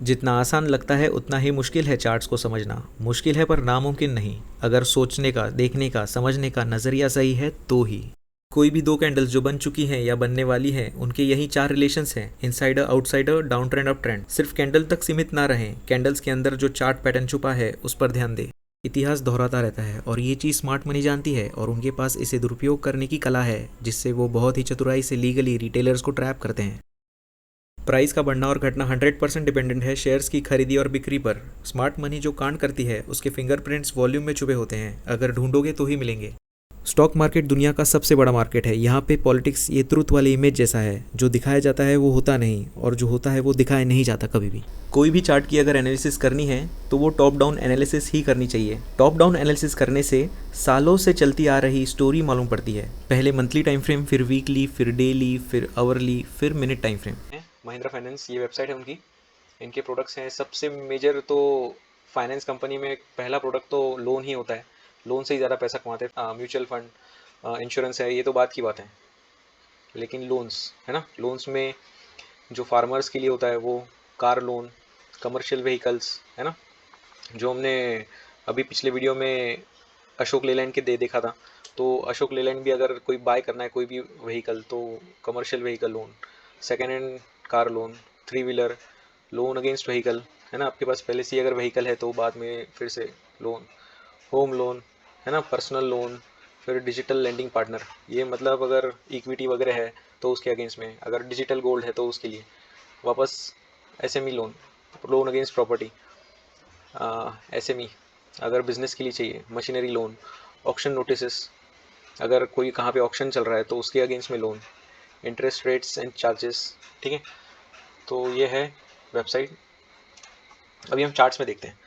जितना आसान लगता है उतना ही मुश्किल है चार्ट्स को समझना। मुश्किल है पर नामुमकिन नहीं। अगर सोचने का, देखने का, समझने का नज़रिया सही है तो ही। कोई भी दो कैंडल्स जो बन चुकी हैं या बनने वाली हैं, उनके यही चार रिलेशंस हैं: insider, outsider, down trend, up trend. सिर्फ कैंडल तक सीमित ना रहें, कैंडल्स के अंदर जो चार्ट पैटर्न छुपा है उस पर ध्यान दें। इतिहास दोहराता रहता है और ये चीज़ स्मार्ट मनी जानती है, और उनके पास इसे दुरुपयोग करने की कला है, जिससे वो बहुत ही चतुराई से लीगली रिटेलर्स को ट्रैप करते हैं। प्राइस का बढ़ना और घटना 100% डिपेंडेंट है शेयर्स की खरीदी और बिक्री पर। स्मार्ट मनी जो कांड करती है उसके फिंगरप्रिंट्स वॉल्यूम में छुपे होते हैं, अगर ढूंढोगे तो ही मिलेंगे। स्टॉक मार्केट दुनिया का सबसे बड़ा मार्केट है। यहाँ पे पॉलिटिक्स ये ट्रुथ वाली इमेज जैसा है, जो दिखाया जाता है वो होता नहीं, और जो होता है वो दिखाया नहीं जाता कभी भी। कोई भी चार्ट की अगर एनालिसिस करनी है तो वो टॉप डाउन एनालिसिस ही करनी चाहिए। टॉप डाउन एनालिसिस करने से सालों से चलती आ रही स्टोरी मालूम पड़ती है। पहले मंथली टाइम फ्रेम, फिर वीकली, फिर डेली, फिर आवर्ली, फिर minute time frame. Mahindra finance, ये वेबसाइट है उनकी। इनके प्रोडक्ट्स हैं सबसे मेजर। तो फाइनेंस कंपनी में पहला प्रोडक्ट तो लोन ही होता है। लोन से ही ज़्यादा पैसा कमाते हैं। म्यूचुअल फंड, इंश्योरेंस है, ये तो बात की बात है। लेकिन लोन्स है ना, लोन्स में जो फार्मर्स के लिए होता है वो कार लोन, कमर्शियल व्हीकल्स है ना, जो हमने अभी पिछले वीडियो में अशोक लेलैंड के दे देखा था। तो अशोक लेलैंड भी अगर कोई बाय करना है कोई भी व्हीकल, तो commercial vehicle loan, second hand car loan, three wheeler loan against vehicle है ना। आपके पास पहले से ही अगर व्हीकल है तो बाद में फिर से लोन, होम लोन है ना, पर्सनल लोन, फिर डिजिटल लेंडिंग पार्टनर, ये मतलब अगर इक्विटी वगैरह है तो उसके अगेंस्ट में, अगर डिजिटल गोल्ड है तो उसके लिए वापस SME loan, loan against property, SME अगर बिजनेस के लिए चाहिए, मशीनरी लोन, ऑक्शन नोटिस अगर कोई कहाँ पे ऑक्शन चल रहा है तो उसके अगेंस्ट में loan, interest rates and charges. ठीक है, तो ये है वेबसाइट। अभी हम चार्ट्स में देखते हैं।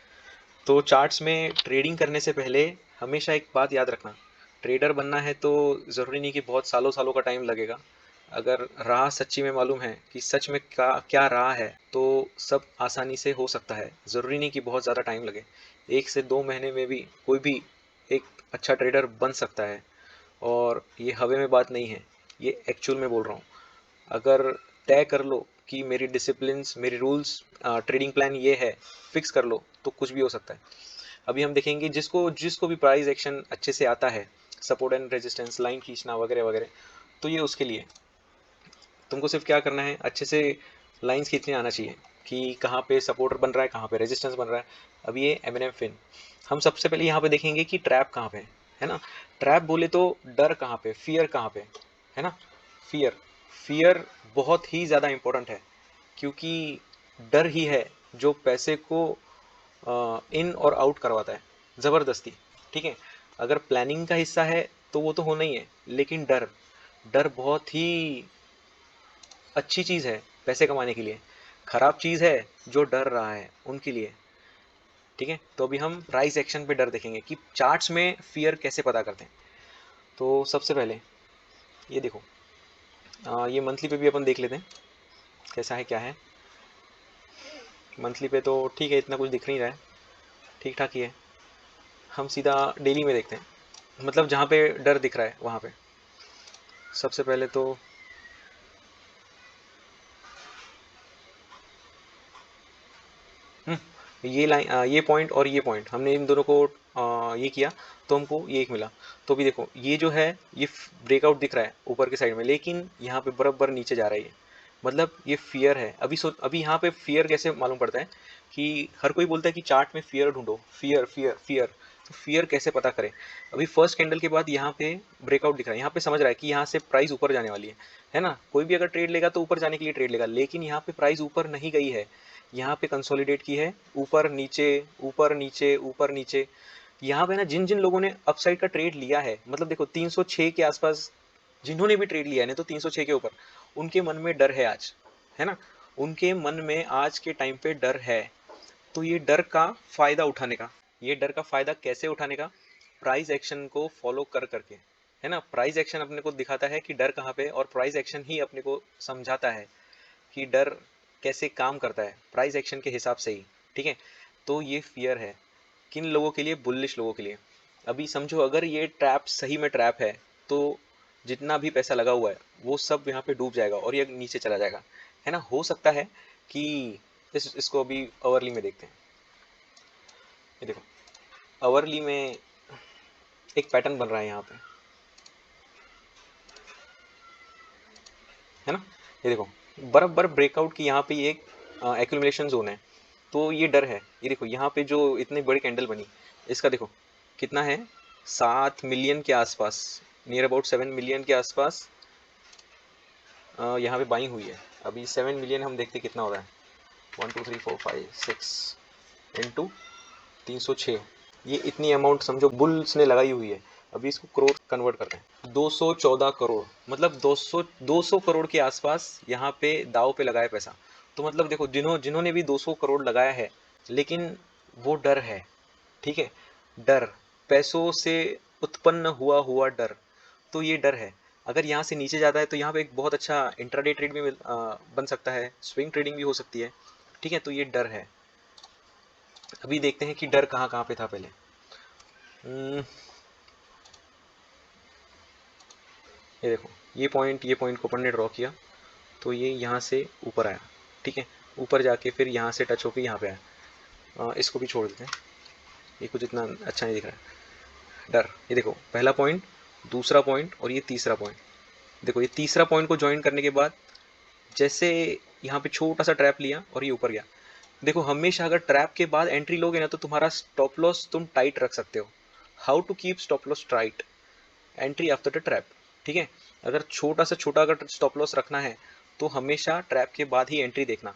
तो चार्ट्स में ट्रेडिंग करने से पहले हमेशा एक बात याद रखना, ट्रेडर बनना है तो ज़रूरी नहीं कि बहुत सालों सालों का टाइम लगेगा। अगर राह सच्ची में मालूम है कि सच में क्या क्या राह है तो सब आसानी से हो सकता है। ज़रूरी नहीं कि बहुत ज़्यादा टाइम लगे, 1 से 2 महीने में भी कोई भी एक अच्छा ट्रेडर बन सकता है। और ये हवा में बात नहीं है, ये एक्चुअल में बोल रहा हूँ। अगर तय कर लो कि मेरी डिसिप्लिन्स, मेरी रूल्स, ट्रेडिंग प्लान ये है, फिक्स कर लो, तो कुछ भी हो सकता है। अभी हम देखेंगे जिसको जिसको भी प्राइस एक्शन अच्छे से आता है, सपोर्ट एंड रेजिस्टेंस, लाइन खींचना वगैरह वगैरह, तो ये उसके लिए तुमको सिर्फ क्या करना है, अच्छे से लाइंस खींचने आना चाहिए कि कहाँ पे सपोर्टर बन रहा है, कहाँ पे रेजिस्टेंस बन रहा है। अब ये एम फिन, हम सबसे पहले यहाँ पे देखेंगे कि ट्रैप कहाँ पे है ना। ट्रैप बोले तो डर कहाँ पे, फियर कहाँ पे है ना। फियर, फियर बहुत ही ज़्यादा इंपॉर्टेंट है, क्योंकि डर ही है जो पैसे को इन और आउट करवाता है ज़बरदस्ती। ठीक है, अगर प्लानिंग का हिस्सा है तो वो तो होना ही है, लेकिन डर, डर बहुत ही अच्छी चीज़ है पैसे कमाने के लिए, खराब चीज़ है जो डर रहा है उनके लिए। ठीक है, तो अभी हम प्राइस एक्शन पे डर देखेंगे कि चार्ट्स में फियर कैसे पता करते हैं। तो सबसे पहले ये देखो, ये मंथली पे भी अपन देख लेते हैं कैसा है क्या है। मंथली पे तो ठीक है, इतना कुछ दिख नहीं रहा है, ठीक ठाक ही है। हम सीधा डेली में देखते हैं, मतलब जहाँ पे डर दिख रहा है वहाँ पे। सबसे पहले तो ये लाइन, ये पॉइंट और ये पॉइंट, हमने इन दोनों को ये किया तो हमको ये एक मिला। तो अभी देखो ये जो है ये ब्रेकआउट दिख रहा है ऊपर की साइड में, लेकिन यहाँ पे बराबर नीचे जा रही है, मतलब ये फियर है। अभी यहाँ पे फियर कैसे मालूम पड़ता है कि हर कोई बोलता है कि चार्ट में फियर ढूंढो, फियर फियर फियर। तो फियर कैसे पता करें। अभी फर्स्ट कैंडल के बाद यहाँ पे ब्रेकआउट दिख रहा है, यहाँ पे समझ रहा है कि यहाँ से प्राइस ऊपर जाने वाली है ना। कोई भी अगर ट्रेड लेगा तो ऊपर जाने के लिए ट्रेड लेगा, लेकिन यहाँ पे प्राइस ऊपर नहीं गई है, यहाँ पे कंसोलिडेट की है, ऊपर नीचे, ऊपर नीचे, ऊपर नीचे। यहाँ पे ना जिन जिन लोगों ने अपसाइड का ट्रेड लिया है, मतलब देखो 306 के आसपास जिन्होंने भी ट्रेड लिया है, नहीं तो 306 के ऊपर, उनके मन में डर है आज, है ना। उनके मन में आज के टाइम पे डर है। तो ये डर का फायदा उठाने का, ये डर का फायदा कैसे उठाने का, प्राइस एक्शन को फॉलो कर करके, है ना। प्राइस एक्शन अपने को दिखाता है कि डर कहाँ पे, और प्राइस एक्शन ही अपने को समझाता है कि डर कैसे काम करता है, प्राइस एक्शन के हिसाब से ही। ठीक है, तो ये फियर है किन लोगों के लिए, बुलिश लोगों के लिए। अभी समझो अगर ये ट्रैप सही में ट्रैप है तो जितना भी पैसा लगा हुआ है वो सब यहाँ पे डूब जाएगा और ये नीचे चला जाएगा, है ना। हो सकता है कि इसको अभी आवरली में देखते हैं। ये देखो, आवरली में एक पैटर्न बन रहा है यहाँ पे, है ना। ये देखो, बर्फ ब्रेकआउट की यहाँ पे एक एक्यूमुलेशन जोन है, तो ये डर है। ये देखो यहाँ पे जो इतनी बड़ी कैंडल बनी, इसका देखो कितना है, 7 मिलियन के आसपास, नियर अबाउट 7 मिलियन के आसपास यहाँ पे बाइंग हुई है। अभी 7 मिलियन हम देखते कितना हो रहा है, 1 2 3 4 5 6 इंटू 306, ये इतनी अमाउंट समझो बुल्स ने लगाई हुई है। अभी इसको करोड़ कन्वर्ट करते हैं, 214 करोड़, मतलब 200 करोड़ के आसपास यहाँ पे दाव पे लगाया पैसा। तो मतलब देखो, जिन्होंने भी 200 करोड़ लगाया है, लेकिन वो डर है, ठीक है, डर, पैसों से उत्पन्न हुआ हुआ डर, तो ये डर है। अगर यहाँ से नीचे जाता है तो यहाँ पे एक बहुत अच्छा इंट्राडे ट्रेड भी बन सकता है, स्विंग ट्रेडिंग भी हो सकती है, ठीक है। तो ये डर है। अभी देखते हैं कि डर कहाँ कहाँ पे था पहले। ये देखो, ये पॉइंट को अपन ने ड्रॉ किया, तो ये यहाँ से ऊपर आया, ठीक है, ऊपर जाके फिर यहाँ से टच होकर यहाँ पे आया। इसको भी छोड़ देते हैं, ये कुछ इतना अच्छा नहीं दिख रहा है। डर, ये देखो, पहला पॉइंट, दूसरा पॉइंट और ये तीसरा पॉइंट। देखो, ये तीसरा पॉइंट को ज्वाइन करने के बाद जैसे यहाँ पे छोटा सा ट्रैप लिया और ये ऊपर गया। देखो, हमेशा अगर ट्रैप के बाद एंट्री लोगे ना, तो तुम्हारा स्टॉप लॉस तुम टाइट रख सकते हो। How to keep stop loss tight, entry after the trap, ठीक है। अगर छोटा अगर स्टॉप लॉस रखना है, तो हमेशा ट्रैप के बाद ही एंट्री देखना।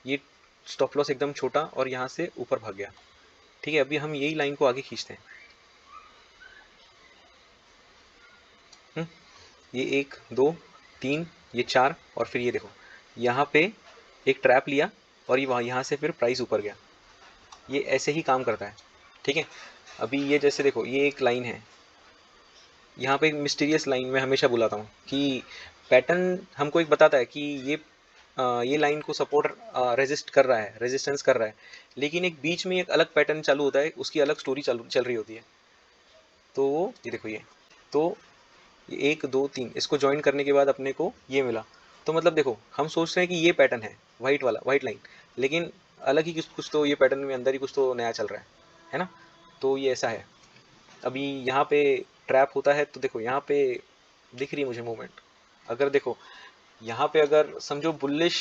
ये स्टॉप लॉस एकदम छोटा और यहाँ से ऊपर भाग गया, ठीक है। अभी हम यही लाइन को आगे खींचते हैं। ये 1 2 3, ये 4, और फिर ये देखो यहाँ पे एक ट्रैप लिया और ये वहाँ यहाँ से फिर प्राइस ऊपर गया। ये ऐसे ही काम करता है, ठीक है। अभी ये जैसे देखो, ये एक लाइन है, यहाँ पे एक मिस्टीरियस लाइन मैं हमेशा बुलाता हूँ कि पैटर्न हमको एक बताता है कि ये लाइन को सपोर्ट रेजिस्ट कर रहा है, रेजिस्टेंस कर रहा है, लेकिन एक बीच में एक अलग पैटर्न चालू होता है, उसकी अलग स्टोरी चल रही होती है। तो ये देखो, ये तो ये 1 2 3 इसको ज्वाइन करने के बाद अपने को ये मिला। तो मतलब देखो, हम सोच रहे हैं कि ये पैटर्न है वाइट वाला, वाइट लाइन, लेकिन अलग ही कुछ तो ये पैटर्न में अंदर ही कुछ तो नया चल रहा है ना। तो ये ऐसा है। अभी यहाँ पे ट्रैप होता है, तो देखो यहाँ पे दिख रही है मुझे मूवमेंट। अगर देखो यहाँ पे अगर समझो बुलिश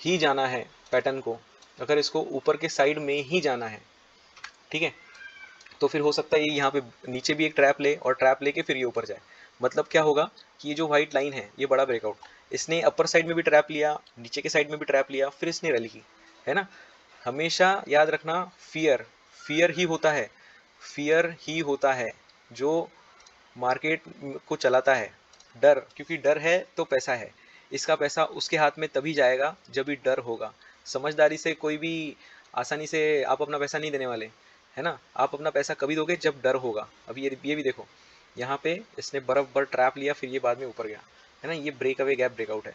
ही जाना है पैटर्न को, अगर इसको ऊपर के साइड में ही जाना है, ठीक है, तो फिर हो सकता है ये यहाँ पे नीचे भी एक ट्रैप ले और ट्रैप लेके फिर ये ऊपर जाए। मतलब क्या होगा कि ये जो व्हाइट लाइन है, ये बड़ा ब्रेकआउट, इसने अपर साइड में भी ट्रैप लिया, नीचे के साइड में भी ट्रैप लिया, फिर इसने रैली की, है ना। हमेशा याद रखना, फियर फियर ही होता है, फियर ही होता है जो मार्केट को चलाता है। डर, क्योंकि डर है तो पैसा है। इसका पैसा उसके हाथ में तभी जाएगा जब भी डर होगा। समझदारी से कोई भी आसानी से आप अपना पैसा नहीं देने वाले, है ना। आप अपना पैसा कभी दोगे जब डर होगा। अभी ये भी देखो, यहाँ पे इसने बर्फ ट्रैप लिया, फिर ये बाद में ऊपर गया, है ना। ये ब्रेक अवे गैप ब्रेकआउट है।